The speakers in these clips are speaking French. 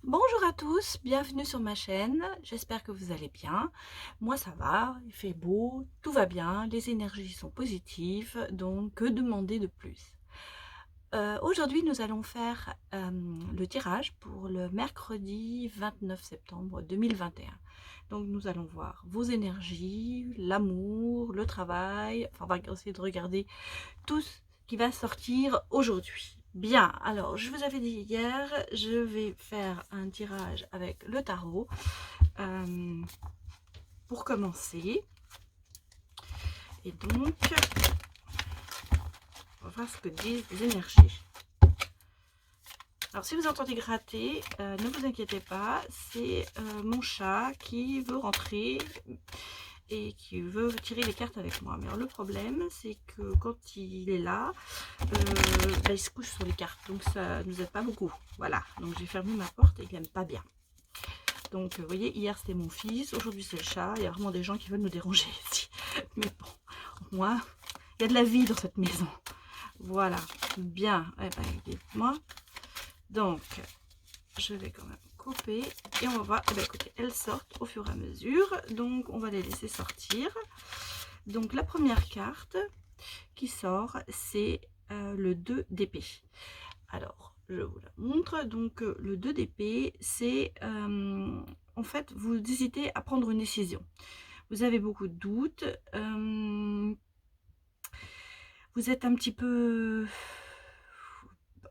Bonjour à tous, bienvenue sur ma chaîne, j'espère que vous allez bien. Moi ça va, il fait beau, tout va bien, les énergies sont positives, donc que demander de plus? Aujourd'hui nous allons faire le tirage pour le mercredi 29 septembre 2021. Donc nous allons voir vos énergies, l'amour, le travail, enfin on va essayer de regarder tout ce qui va sortir aujourd'hui. Bien, alors je vous avais dit hier, je vais faire un tirage avec le tarot euh, pour commencer. Et donc, on va voir ce que disent les énergies. Alors si vous entendez gratter, ne vous inquiétez pas, c'est mon chat qui veut rentrer et qui veut tirer les cartes avec moi. Mais alors, le problème, c'est que quand il est là, il se couche sur les cartes, donc ça ne nous aide pas beaucoup. Voilà, donc j'ai fermé ma porte et il n'aime pas bien. Donc vous voyez, hier c'était mon fils, aujourd'hui c'est le chat. Il y a vraiment des gens qui veulent nous déranger ici. Mais bon, moi, il y a de la vie dans cette maison. Voilà, bien. Eh ben, dites-moi. Donc, je vais quand même couper et on va voir. Eh ben, écoutez, elles sortent au fur et à mesure, donc on va les laisser sortir. Donc la première carte qui sort, c'est le 2 d'épée. Alors je vous la montre. Donc le 2 d'épée, c'est en fait vous hésitez à prendre une décision, vous avez beaucoup de doutes, vous êtes un petit peu,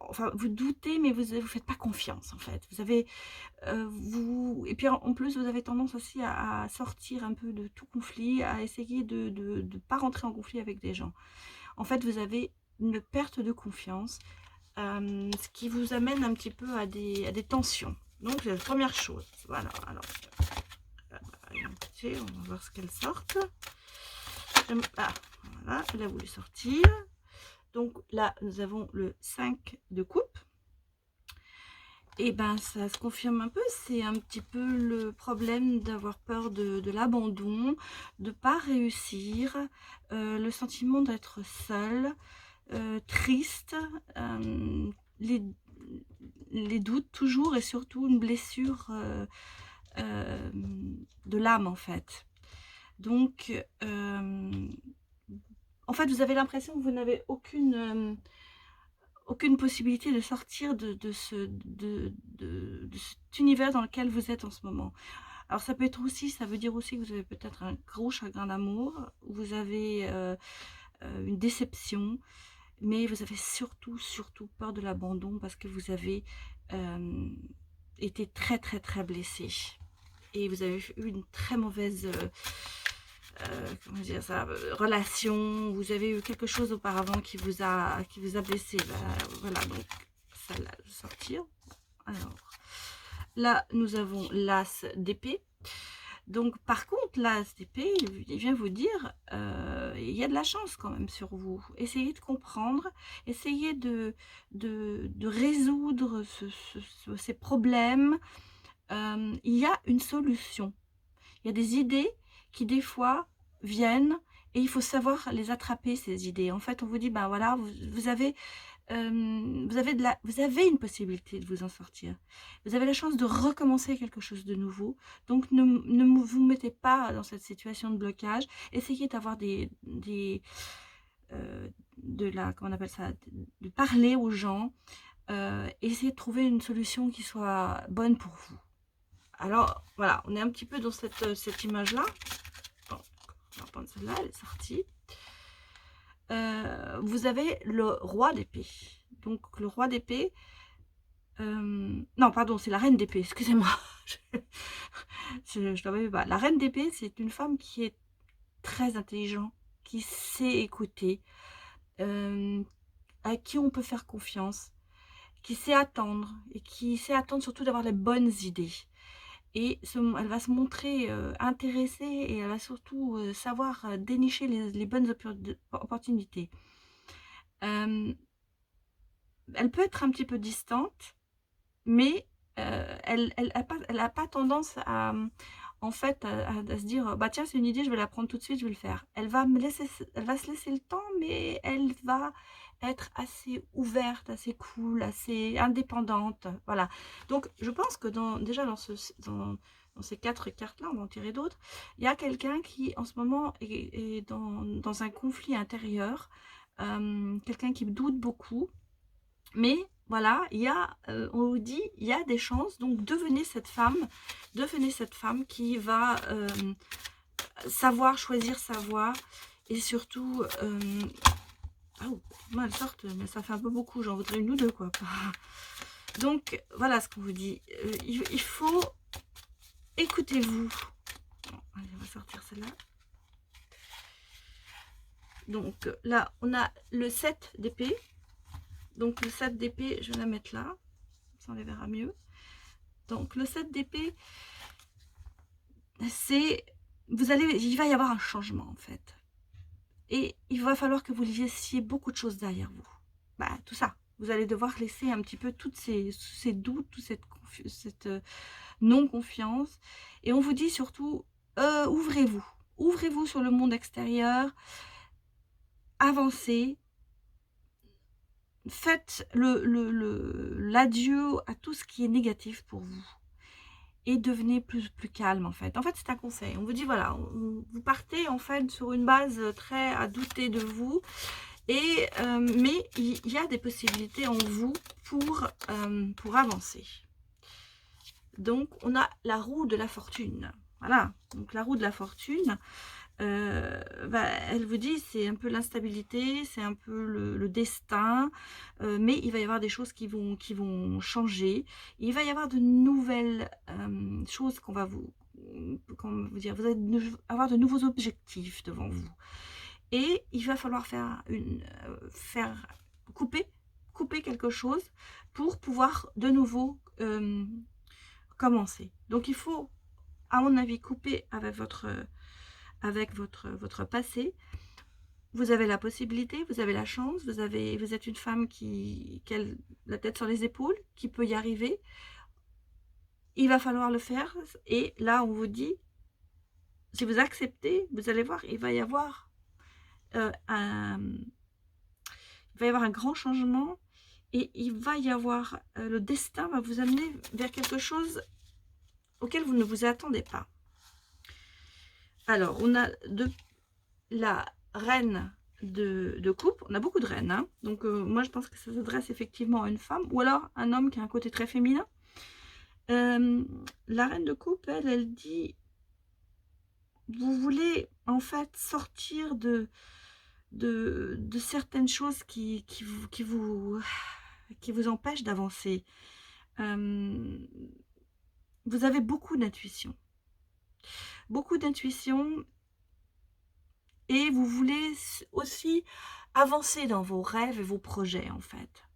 enfin vous doutez, mais vous faites pas confiance en fait. Vous avez et puis en plus vous avez tendance aussi à sortir un peu de tout conflit, à essayer de pas rentrer en conflit avec des gens. En fait, vous avez une perte de confiance, ce qui vous amène un petit peu à des tensions. Donc, la première chose, voilà. Alors, écoutez, on va voir ce qu'elles sortent. Ah, voilà, elle a voulu sortir. Donc là, nous avons le 5 de coupe. Et ben ça se confirme un peu, c'est un petit peu le problème d'avoir peur de l'abandon, de pas réussir, le sentiment d'être seul, triste, les, les doutes toujours, et surtout une blessure euh, de l'âme en fait. Donc en fait vous avez l'impression que vous n'avez aucune possibilité de sortir de cet univers dans lequel vous êtes en ce moment. Alors ça peut être aussi, ça veut dire aussi que vous avez peut-être un gros chagrin d'amour, vous avez une déception, mais vous avez surtout peur de l'abandon parce que vous avez été très blessé et vous avez eu une très mauvaise comment dire ça, relation, vous avez eu quelque chose auparavant qui vous a blessé. Voilà, donc ça va sortir. Alors là nous avons l'as d'épée. Donc par contre l'as d'épée, il vient vous dire il y a de la chance quand même sur vous. Essayez de comprendre, essayez de résoudre ces problèmes. Il y a une solution, il y a des idées qui des fois viennent et il faut savoir les attraper, ces idées. En fait on vous dit ben voilà, vous avez vous avez une possibilité de vous en sortir. Vous avez la chance de recommencer quelque chose de nouveau. Donc ne vous mettez pas dans cette situation de blocage. Essayez d'avoir comment on appelle ça, de parler aux gens. Essayez de trouver une solution qui soit bonne pour vous. Alors voilà, on est un petit peu dans cette image-là. Bon, on va prendre celle-là, elle est sortie. Vous avez le roi d'épée. Donc le roi d'épée, non pardon, c'est la reine d'épée, excusez-moi. je l'avais pas. La reine d'épée, c'est une femme qui est très intelligente, qui sait écouter, à qui on peut faire confiance, qui sait attendre, et qui sait attendre surtout d'avoir les bonnes idées. Et elle va se montrer intéressée, et elle va surtout savoir dénicher les bonnes opportunités. Elle peut être un petit peu distante, mais elle a pas tendance à, en fait, à se dire bah tiens, c'est une idée, je vais la prendre tout de suite, je vais le faire. Elle va se laisser le temps, mais être assez ouverte, assez cool, assez indépendante. Voilà. Donc, je pense que déjà dans ces 4 cartes-là, on va en tirer d'autres, il y a quelqu'un qui, en ce moment, est dans un conflit intérieur, quelqu'un qui doute beaucoup, mais voilà, on vous dit, il y a des chances, donc devenez cette femme qui va savoir choisir sa voie, et surtout, moi elles sortent, mais ça fait un peu beaucoup, j'en voudrais une ou deux, quoi. Donc, voilà ce qu'on vous dit. Il faut, écoutez-vous. Bon, allez, on va sortir celle-là. Donc, là, on a le 7 d'épée. Donc, le 7 d'épée, je vais la mettre là. Ça, on les verra mieux. Donc, le 7 d'épée, c'est... il va y avoir un changement, en fait. Et il va falloir que vous laissiez beaucoup de choses derrière vous. Bah, tout ça. Vous allez devoir laisser un petit peu tous ces doutes, toute cette non-confiance. Et on vous dit surtout, ouvrez-vous. Ouvrez-vous sur le monde extérieur. Avancez. Faites l'adieu à tout ce qui est négatif pour vous. Et devenez plus calme, en fait. En fait, c'est un conseil. On vous dit, voilà, vous partez, en fait, sur une base très à douter de vous. Et, mais il y a des possibilités en vous pour avancer. Donc, on a la roue de la fortune. Voilà. Donc, la roue de la fortune, elle vous dit, c'est un peu l'instabilité, c'est un peu le destin, mais il va y avoir des choses qui vont changer. Il va y avoir de nouvelles choses qu'on va comment vous dire, vous allez avoir de nouveaux objectifs devant vous. Et il va falloir couper quelque chose pour pouvoir de nouveau commencer. Donc il faut, à mon avis, couper avec votre passé. Vous avez la possibilité, vous avez la chance, vous êtes une femme qui a la tête sur les épaules, qui peut y arriver. Il va falloir le faire. Et là, on vous dit, si vous acceptez, vous allez voir, il va y avoir un grand changement, et il va y avoir, le destin va vous amener vers quelque chose auquel vous ne vous attendez pas. Alors, on a la reine de coupe. On a beaucoup de reines, hein. Donc moi je pense que ça s'adresse effectivement à une femme, ou alors un homme qui a un côté très féminin. La reine de coupe, elle dit, vous voulez en fait sortir de certaines choses qui vous empêchent d'avancer. Vous avez beaucoup d'intuition. Et vous voulez aussi avancer dans vos rêves et vos projets, en fait.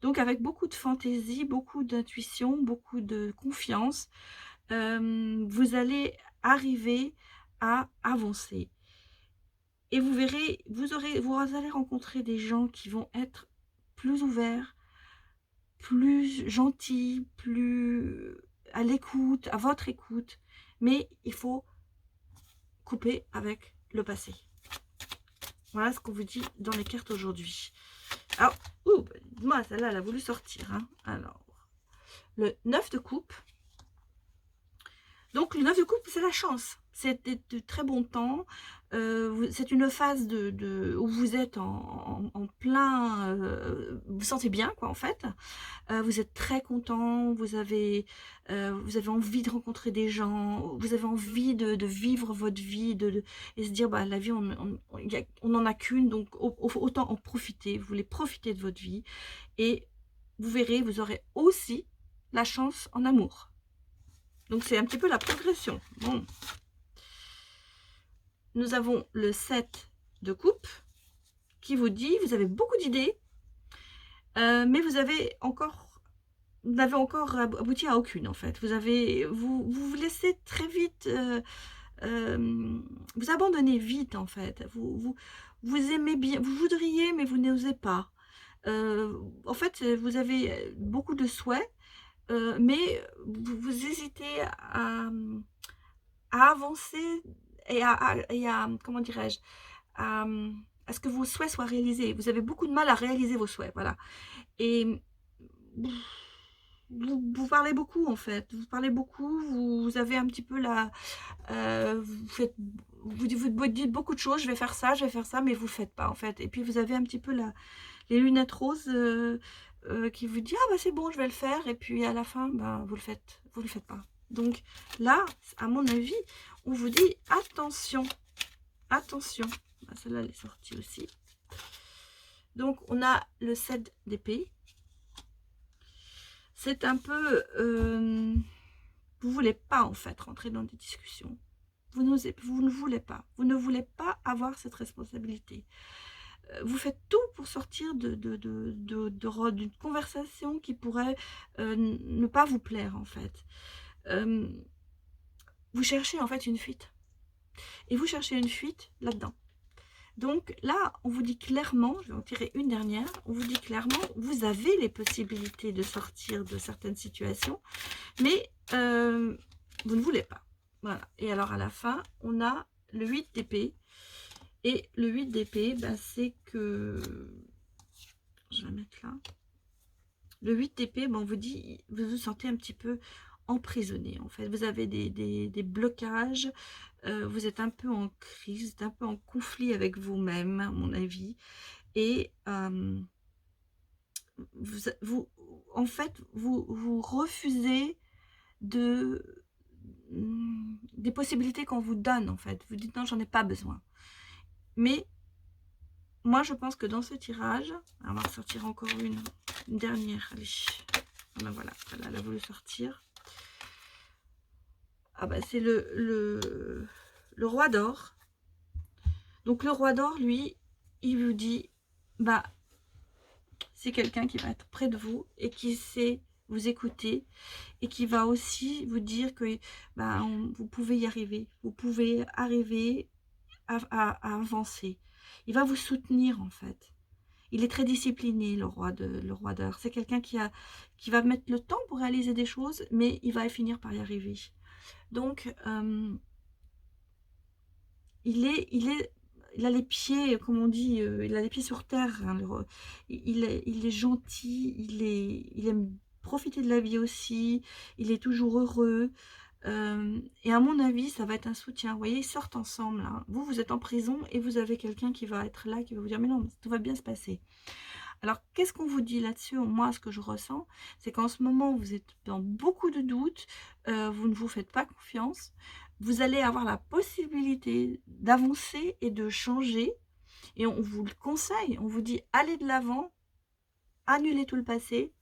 Donc, avec beaucoup de fantaisie, beaucoup d'intuition, beaucoup de confiance, vous allez arriver à avancer. Et vous verrez, vous allez rencontrer des gens qui vont être plus ouverts, plus gentils, plus à l'écoute, à votre écoute. Mais il faut couper avec le passé. Voilà ce qu'on vous dit dans les cartes aujourd'hui. Alors, moi, celle-là, elle a voulu sortir. Hein. Alors, le 9 de coupe. Donc, le 9 de coupe, c'est la chance. C'est de très bons temps. C'est une phase où vous êtes en plein... vous sentez bien, quoi, en fait. Vous êtes très content. Vous avez envie de rencontrer des gens. Vous avez envie de vivre votre vie. Et se dire, bah, la vie, on n'en a qu'une. Donc, autant en profiter. Vous voulez profiter de votre vie. Et vous verrez, vous aurez aussi la chance en amour. Donc, c'est un petit peu la progression. Bon. Nous avons le 7 de coupe qui vous dit, vous avez beaucoup d'idées, mais vous n'avez encore abouti à aucune, en fait. Vous laissez très vite, vous abandonnez vite, en fait. Vous aimez bien, vous voudriez, mais vous n'osez pas. En fait, vous avez beaucoup de souhaits, mais vous hésitez à avancer et à comment dirais-je, à à ce que vos souhaits soient réalisés. Vous avez beaucoup de mal à réaliser vos souhaits, voilà. Et vous parlez beaucoup, en fait. Vous parlez beaucoup, vous avez un petit peu la... vous dites beaucoup de choses, je vais faire ça, mais vous le faites pas, en fait. Et puis, vous avez un petit peu les lunettes roses qui vous dit, ah bah c'est bon, je vais le faire. Et puis, à la fin, bah, vous le faites pas. Donc, là, à mon avis, on vous dit, attention, attention. Bah, celle-là, elle est sortie aussi. Donc, on a le 7 d'épée. C'est un peu... vous voulez pas, en fait, rentrer dans des discussions. Vous ne voulez pas. Vous ne voulez pas avoir cette responsabilité. Vous faites tout pour sortir d'une conversation qui pourrait ne pas vous plaire, en fait. Vous cherchez, en fait, une fuite. Et vous cherchez une fuite là-dedans. Donc là, on vous dit clairement, je vais en tirer une dernière, on vous dit clairement, vous avez les possibilités de sortir de certaines situations, mais vous ne voulez pas. Voilà. Et alors à la fin, on a le 8 d'épée. Et le 8 d'épée, ben, c'est que... Je vais mettre là. Le 8 d'épée, ben, on vous dit, vous vous sentez un petit peu emprisonné, en fait. Vous avez des blocages, vous êtes un peu en crise, vous êtes un peu en conflit avec vous-même, à mon avis. Et en fait, vous refusez des possibilités qu'on vous donne, en fait. Vous dites, non, j'en ai pas besoin. Mais moi, je pense que dans ce tirage, on va ressortir encore une dernière. Allez, ben voilà, elle a voulu sortir. Ah bah c'est le roi d'or. Donc le roi d'or, lui, il vous dit, bah, c'est quelqu'un qui va être près de vous et qui sait vous écouter et qui va aussi vous dire que bah, vous pouvez y arriver. Vous pouvez arriver à avancer. Il va vous soutenir, en fait. Il est très discipliné, le roi d'or. C'est quelqu'un qui va mettre le temps pour réaliser des choses, mais il va finir par y arriver. Donc, il a les pieds, comme on dit, il a les pieds sur terre. Hein, il est gentil, il aime profiter de la vie aussi, il est toujours heureux. Et à mon avis, ça va être un soutien. Vous voyez, ils sortent ensemble. Hein. Vous êtes en prison et vous avez quelqu'un qui va être là, qui va vous dire, mais non, tout va bien se passer. Alors, qu'est-ce qu'on vous dit là-dessus? Moi, ce que je ressens, c'est qu'en ce moment, vous êtes dans beaucoup de doutes, vous ne vous faites pas confiance, vous allez avoir la possibilité d'avancer et de changer, et on vous le conseille, on vous dit, allez de l'avant, annulez tout le passé,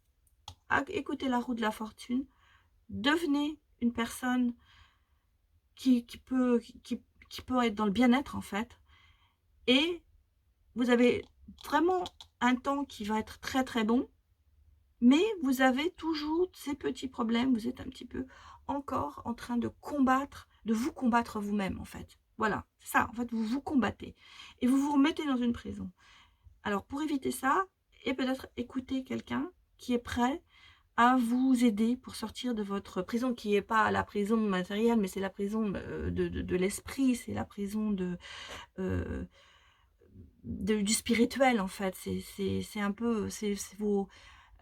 écoutez la roue de la fortune, devenez une personne qui peut être dans le bien-être, en fait, et vous avez vraiment un temps qui va être très très bon, mais vous avez toujours ces petits problèmes, vous êtes un petit peu encore en train de vous combattre vous-même, en fait. Voilà, c'est ça, en fait, vous vous combattez et vous vous remettez dans une prison. Alors, pour éviter ça, et peut-être écouter quelqu'un qui est prêt à vous aider pour sortir de votre prison, qui n'est pas la prison matérielle, mais c'est la prison de l'esprit, c'est la prison du spirituel, en fait. C'est un peu, c'est vos...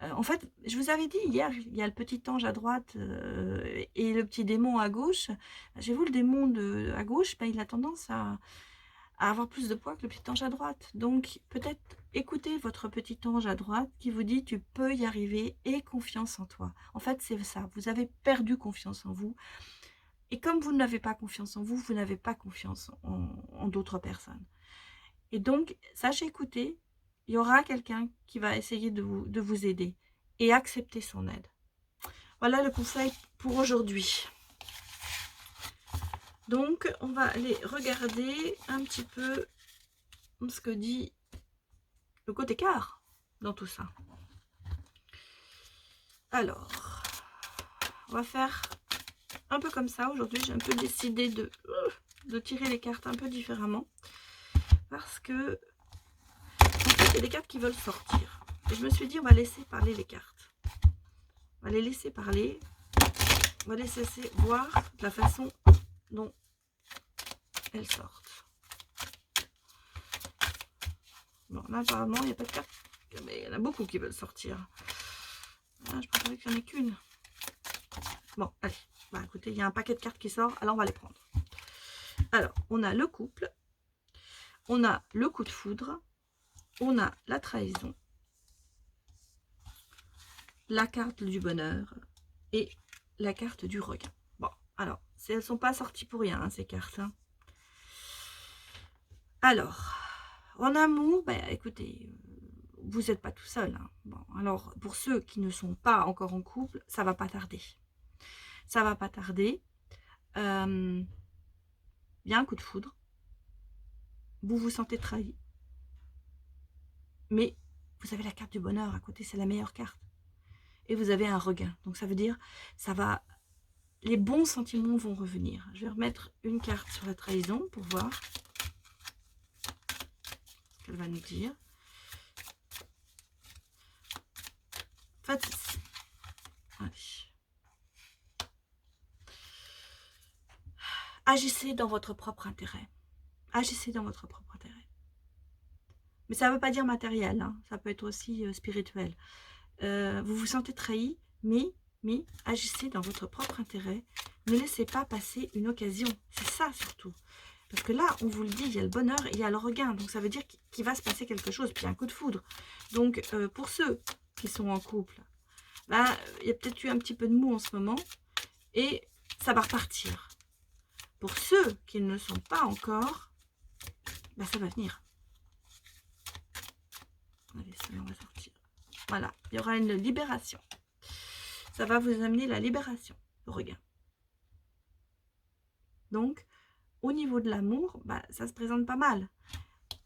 en fait, je vous avais dit hier, il y a le petit ange à droite et le petit démon à gauche. J'ai vu le démon à gauche, ben, il a tendance à avoir plus de poids que le petit ange à droite. Donc, peut-être écoutez votre petit ange à droite qui vous dit, tu peux y arriver, et confiance en toi. En fait, c'est ça, vous avez perdu confiance en vous. Et comme vous n'avez pas confiance en vous, vous n'avez pas confiance en d'autres personnes. Et donc, sachez écouter, il y aura quelqu'un qui va essayer de vous aider et accepter son aide. Voilà le conseil pour aujourd'hui. Donc, on va aller regarder un petit peu ce que dit le côté quart dans tout ça. Alors, on va faire un peu comme ça. Aujourd'hui, j'ai un peu décidé de tirer les cartes un peu différemment. Parce que, en fait, il y a des cartes qui veulent sortir. Et je me suis dit, on va laisser parler les cartes. On va les laisser parler. On va les laisser voir de la façon dont elles sortent. Bon, là, apparemment, il n'y a pas de carte. Mais il y en a beaucoup qui veulent sortir. Ah, je préférais qu'il n'y en ait qu'une. Bon, allez. Bah, écoutez, il y a un paquet de cartes qui sort. Alors, on va les prendre. Alors, on a le couple. On a le coup de foudre. On a la trahison. La carte du bonheur. Et la carte du regain. Bon, alors, elles ne sont pas sorties pour rien, hein, ces cartes. Hein. Alors, en amour, bah, écoutez, vous n'êtes pas tout seul. Hein. Bon, alors, pour ceux qui ne sont pas encore en couple, ça va pas tarder. Ça va pas tarder. Il y a un coup de foudre. Vous vous sentez trahi. Mais vous avez la carte du bonheur à côté, c'est la meilleure carte. Et vous avez un regain. Donc ça veut dire, ça va, les bons sentiments vont revenir. Je vais remettre une carte sur la trahison pour voir ce qu'elle va nous dire. En fait, allez. Agissez dans votre propre intérêt. Agissez dans votre propre intérêt. Mais ça ne veut pas dire matériel, hein. Ça peut être aussi spirituel. Vous vous sentez trahi, mais agissez dans votre propre intérêt. Ne laissez pas passer une occasion. C'est ça surtout. Parce que là, on vous le dit, il y a le bonheur et il y a le regain. Donc ça veut dire qu'il va se passer quelque chose. Puis il y a un coup de foudre. Donc pour ceux qui sont en couple, bah, il y a peut-être eu un petit peu de mou en ce moment. Et ça va repartir. Pour ceux qui ne le sont pas encore, bah, ça va venir. Allez, ça on va sortir. Voilà, il y aura une libération. Ça va vous amener la libération, le regain. Donc, au niveau de l'amour, bah, ça se présente pas mal.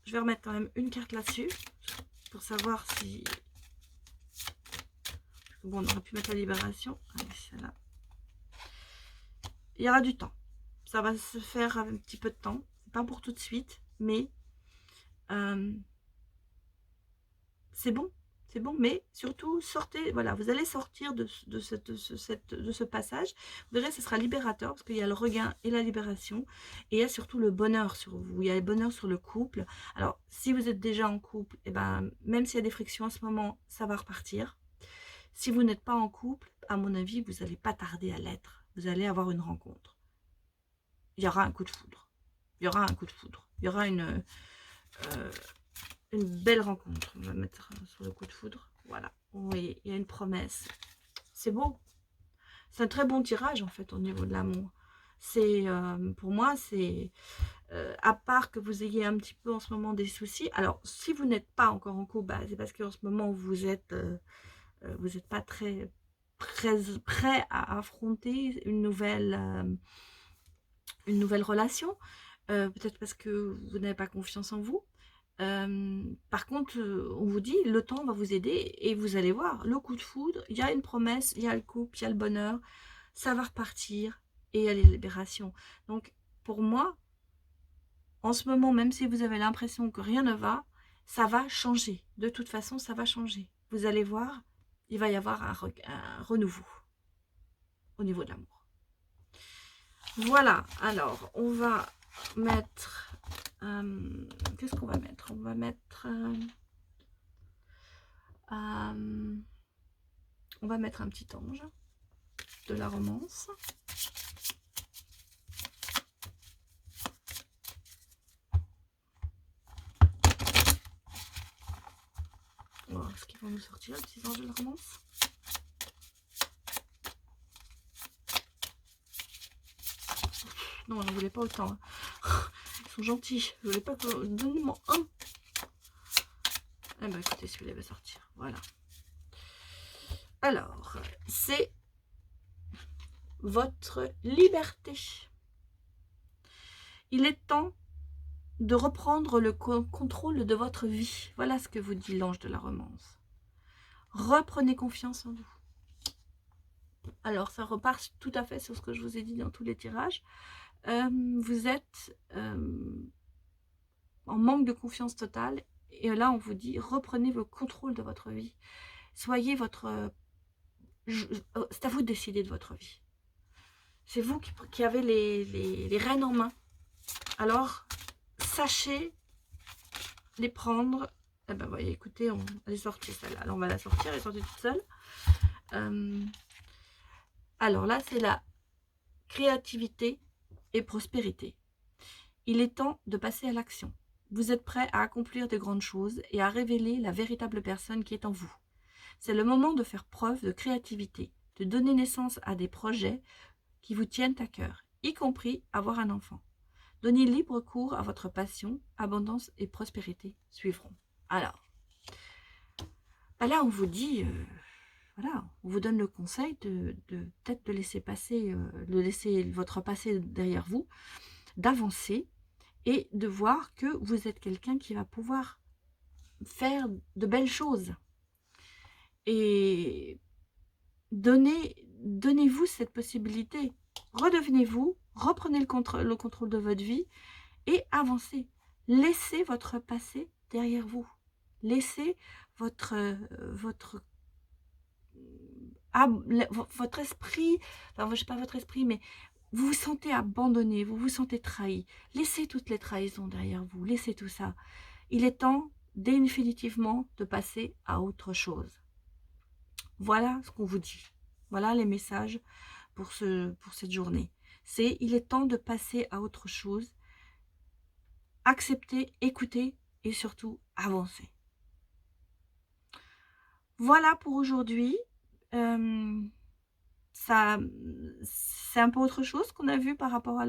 Je vais remettre quand même une carte là-dessus pour savoir si... Bon, on aurait pu mettre la libération. Allez, celle-là. Il y aura du temps. Ça va se faire un petit peu de temps. C'est pas pour tout de suite, mais c'est bon. C'est bon, mais surtout, sortez, voilà, vous allez sortir de ce passage. Vous verrez, ce sera libérateur parce qu'il y a le regain et la libération. Et il y a surtout le bonheur sur vous. Il y a le bonheur sur le couple. Alors, si vous êtes déjà en couple, eh ben, même s'il y a des frictions en ce moment, ça va repartir. Si vous n'êtes pas en couple, à mon avis, vous n'allez pas tarder à l'être. Vous allez avoir une rencontre. Il y aura un coup de foudre. Il y aura un coup de foudre. Il y aura une belle rencontre. On va mettre sur le coup de foudre. Voilà. Vous voyez, il y a une promesse. C'est beau. C'est un très bon tirage, en fait, au niveau de l'amour. C'est, pour moi, c'est... à part que vous ayez un petit peu en ce moment des soucis. Alors, si vous n'êtes pas encore en couple, bah, c'est parce qu'en ce moment, vous n'êtes pas très prêt à affronter une nouvelle relation. Peut-être parce que vous n'avez pas confiance en vous. Par contre, on vous dit, le temps va vous aider et vous allez voir, le coup de foudre, il y a une promesse, il y a le couple, il y a le bonheur, ça va repartir et il y a les libérations. Donc, pour moi, en ce moment, même si vous avez l'impression que rien ne va, ça va changer. De toute façon, ça va changer. Vous allez voir, il va y avoir un renouveau au niveau de l'amour. Voilà, alors, on va mettre... qu'est-ce qu'on va mettre? On va mettre... on va mettre un petit ange de la romance. On va voir ce qu'ils vont nous sortir, les petits anges de la romance. Non, on n'en voulait pas autant. Hein. Ils sont gentils. Je voulais pas que... Donnez-moi un. Eh ben écoutez, celui-là va sortir. Voilà. Alors, c'est votre liberté. Il est temps de reprendre le contrôle de votre vie. Voilà ce que vous dit l'ange de la romance. Reprenez confiance en vous. Alors, ça repart tout à fait sur ce que je vous ai dit dans tous les tirages. Vous êtes en manque de confiance totale. Et là, on vous dit, reprenez le contrôle de votre vie. Soyez votre... c'est à vous de décider de votre vie. C'est vous qui avez les rênes en main. Alors, sachez les prendre Eh ben, voyez, écoutez, elle est sortie celle-là. Alors, on va la sortir, elle est sortie toute seule. Alors là, c'est la créativité et prospérité. Il est temps de passer à l'action. Vous êtes prêt à accomplir de grandes choses et à révéler la véritable personne qui est en vous. C'est le moment de faire preuve de créativité, de donner naissance à des projets qui vous tiennent à cœur, y compris avoir un enfant. Donnez libre cours à votre passion, abondance et prospérité suivront. Alors, là on vous dit, voilà, on vous donne le conseil de peut-être de laisser passer, de laisser votre passé derrière vous, d'avancer et de voir que vous êtes quelqu'un qui va pouvoir faire de belles choses. Et donnez-vous cette possibilité. Redevenez-vous, reprenez le contrôle de votre vie et avancez. Laissez votre passé derrière vous. Laissez votre esprit, enfin, je sais pas votre esprit, mais vous vous sentez abandonné, vous vous sentez trahi. Laissez toutes les trahisons derrière vous, laissez tout ça. Il est temps définitivement de passer à autre chose. Voilà ce qu'on vous dit. Voilà les messages pour cette journée. Il est temps de passer à autre chose. Accepter, écouter et surtout avancer. Voilà pour aujourd'hui. C'est un peu autre chose qu'on a vu par rapport à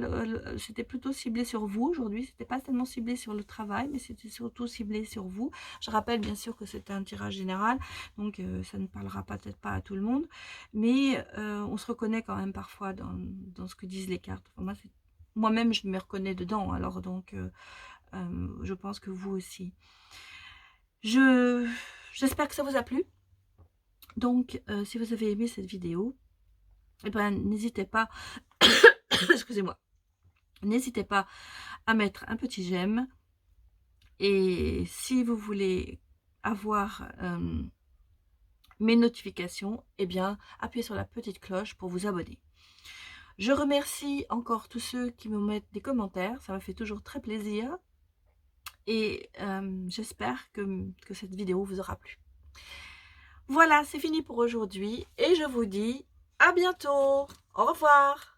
c'était plutôt ciblé sur vous aujourd'hui, c'était pas tellement ciblé sur le travail, mais c'était surtout ciblé sur vous. Je rappelle bien sûr que c'est un tirage général, donc ça ne parlera peut-être pas à tout le monde, mais on se reconnaît quand même parfois dans ce que disent les cartes. Enfin, moi-même je me reconnais dedans, alors donc je pense que vous aussi. J'espère que ça vous a plu. Donc si vous avez aimé cette vidéo, eh ben, n'hésitez pas, excusez-moi, n'hésitez pas à mettre un petit j'aime. Et si vous voulez avoir mes notifications, eh bien, appuyez sur la petite cloche pour vous abonner. Je remercie encore tous ceux qui me mettent des commentaires, ça me fait toujours très plaisir. Et j'espère que cette vidéo vous aura plu. Voilà, c'est fini pour aujourd'hui et je vous dis à bientôt. Au revoir.